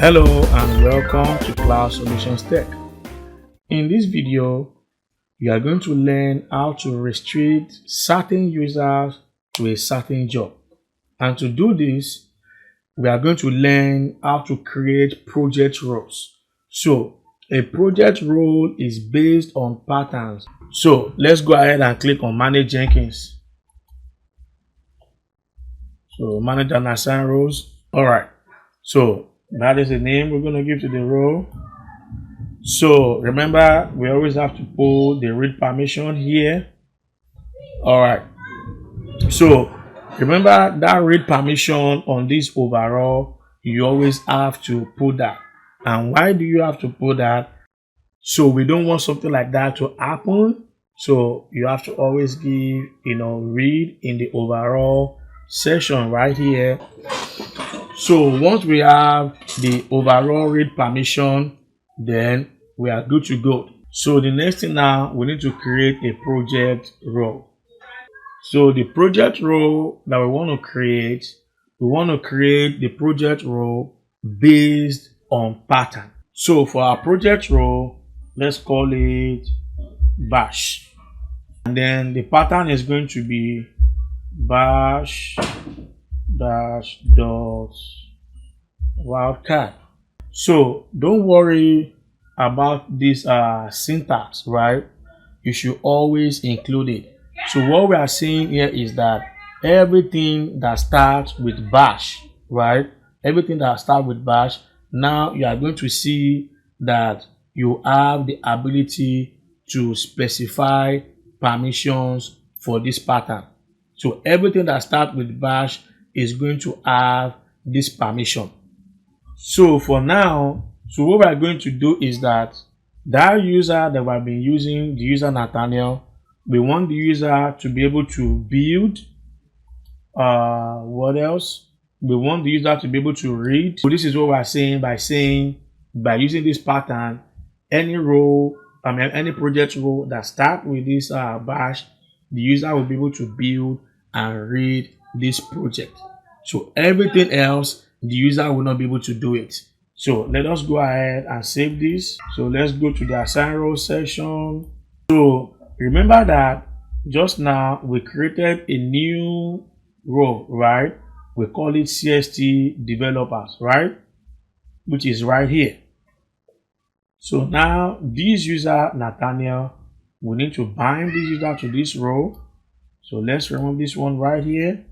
Hello and welcome to Cloud Solutions Tech. In this video, you are going to learn how to restrict certain users to a certain job. And to do this, we are going to learn how to create project roles. So, a project role is based on patterns. So, let's go ahead and click on Manage Jenkins. So, Manage and Assign Roles. Alright, so that is the name we're going to give to the role. So remember, we always have to pull the read permission here. All right. So remember that read permission on this overall, you always have to put that. And why do you have to put that? So we don't want something like that to happen. So you have to always give, read in the overall section right here. So once we have the overall read permission, then we are good to go. So the next thing now, we need to create a project role. So the project role that we want to create the project role based on pattern. So for our project role, let's call it bash. And then the pattern is going to be bash dash dot wildcard. So don't worry about this syntax, right? You should always include it. So what we are saying here is that everything that starts with bash, right? Everything that starts with bash, now you are going to see that you have the ability to specify permissions for this pattern. So everything that starts with bash is going to have this permission. So for now, what we are going to do is that user that we have been using, the user Nathaniel, we want the user to be able to build. What else? We want the user to be able to read. So this is what we are saying by using this pattern, any project role that starts with this bash, the user will be able to build and read this project. So everything else, the user will not be able to do it. So let us go ahead and save this. So let's go to the assign role section. So remember that just now we created a new role, right? We call it CST developers, right? Which is right here. So now this user Nathaniel, we need to bind this user to this role. So let's remove this one right here.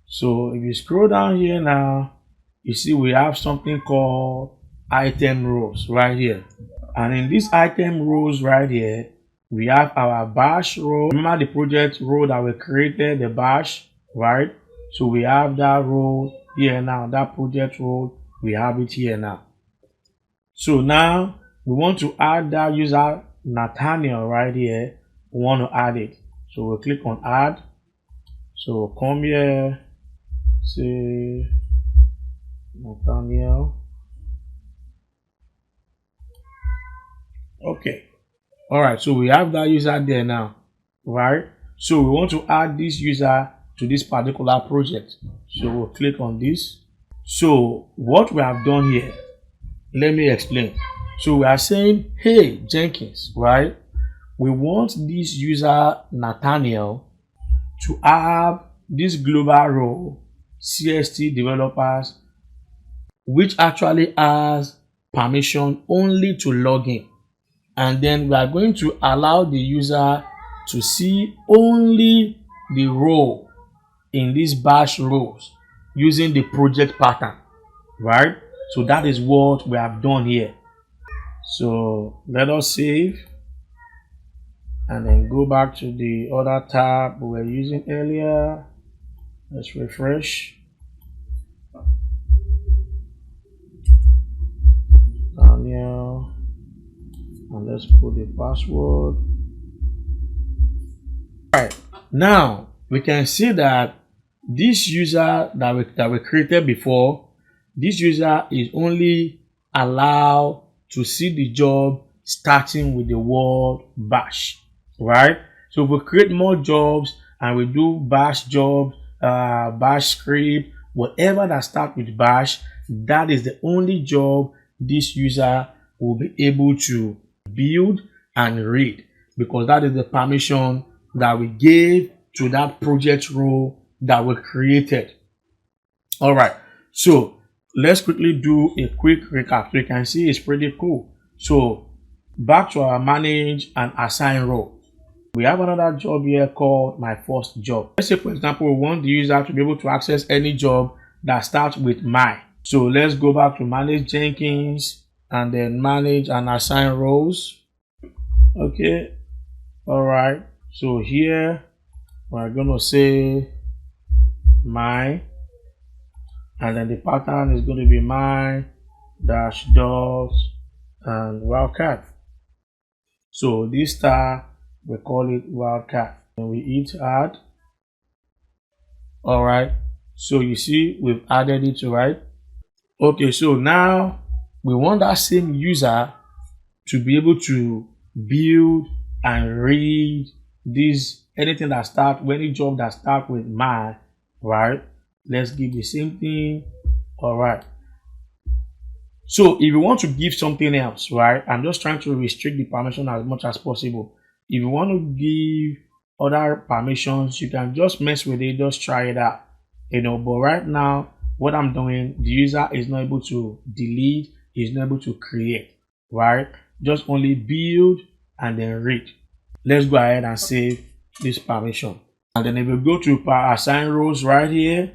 So if you scroll down here now, you see we have something called item rows right here. And in this item rows right here, we have our bash role. Remember the project role that we created, the bash, right? So we have that role here now, that project role, we have it here now. So now we want to add that user Nathaniel right here. We want to add it. So we'll click on add. So we'll come here, say Nathaniel. Okay. All right. So we have that user there now, right? So we want to add this user to this particular project. So we'll click on this. So what we have done here, let me explain. So we are saying, hey, Jenkins, right? We want this user Nathaniel to have this global role, CST developers, which actually has permission only to log in. And then we are going to allow the user to see only the role in these bash roles using the project pattern, right? So that is what we have done here. So let us save and then go back to the other tab we were using earlier. Let's refresh. Daniel. And let's put the password. All right. Now we can see that this user that we created before, this user is only allowed to see the job starting with the word bash, right? So if we create more jobs and we do bash jobs, bash script, whatever that starts with bash, that is the only job this user will be able to build and read, because that is the permission that we gave to that project role that we created. All right, so let's quickly do a quick recap. So you can see it's pretty cool. So back to our manage and assign role. We have another job here called my first job. Let's say, for example, we want the user to be able to access any job that starts with my. So let's go back to manage Jenkins and then manage and assign roles. Okay. All right. So here we're going to say my, and then the pattern is going to be my dash dogs and wildcat. So this star, we call it wildcat, and we hit add. All right. So you see we've added it, right? Okay. So now we want that same user to be able to build and read this, anything that starts, any job that starts with my, right? Let's give the same thing. All right. So if you want to give something else, right? I'm just trying to restrict the permission as much as possible. If you want to give other permissions, you can just mess with it, just try it out, but right now what I'm doing, the user is not able to delete, is not able to create, right? Just only build and then read. Let's go ahead and save this permission, and then if we go to assign roles right here,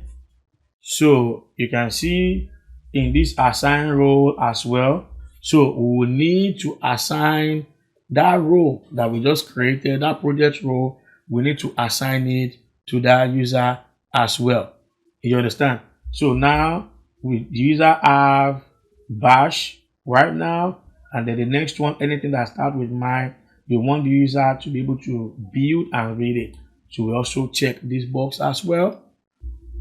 so you can see in this assign role as well, so we will need to assign that role that we just created, that project role, we need to assign it to that user as well. You understand? So now the user have bash right now, and then the next one, anything that starts with my, we want the user to be able to build and read it. So we also check this box as well.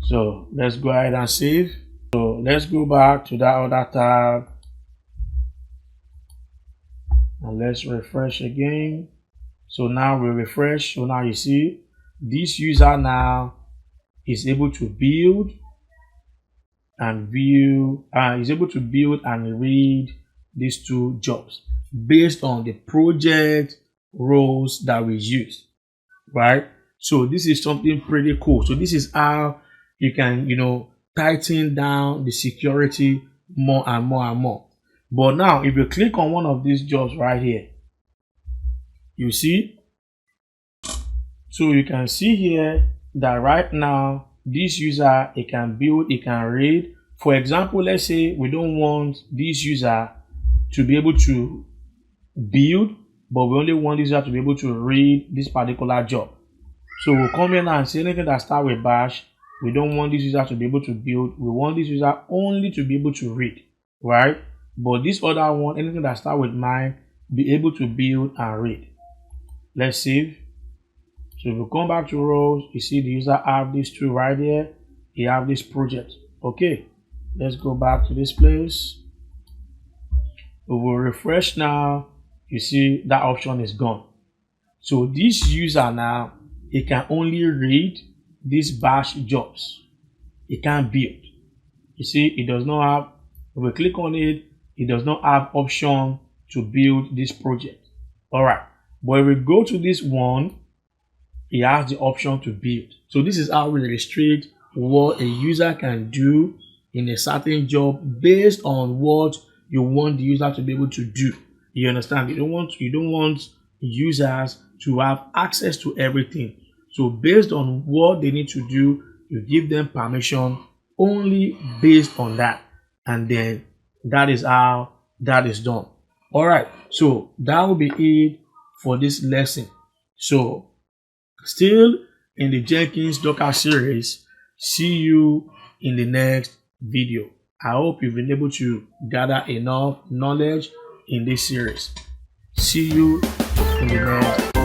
So let's go ahead and save. So let's go back to that other tab and let's refresh again. So now we refresh. So now you see this user now is able to build and view, is able to build and read these two jobs based on the project roles that we use, right? So this is something pretty cool. So this is how you can, tighten down the security more and more and more. But now if you click on one of these jobs right here, you see, so you can see here that right now this user, it can build, it can read. For example, let's say we don't want this user to be able to build, but we only want this user to be able to read this particular job. So we'll come in and say anything that starts with bash, we don't want this user to be able to build, we want this user only to be able to read, right? But this other one, anything that starts with mine, be able to build and read. Let's save. So if we come back to roles, you see the user have these two right here. He have this project. Okay, let's go back to this place. We will refresh now. You see that option is gone. So this user now, he can only read these bash jobs. He can't build. You see, it does not have, if we click on it, it does not have option to build this project. All right, but if we go to this one, it has the option to build. So this is how we restrict what a user can do in a certain job based on what you want the user to be able to do. You understand? You don't want users to have access to everything. So based on what they need to do, you give them permission only based on that, and then that is how that is done. All right, so that will be it for this lesson. So still in the Jenkins Docker series, see you in the next video. I hope you've been able to gather enough knowledge in this series. See you in the next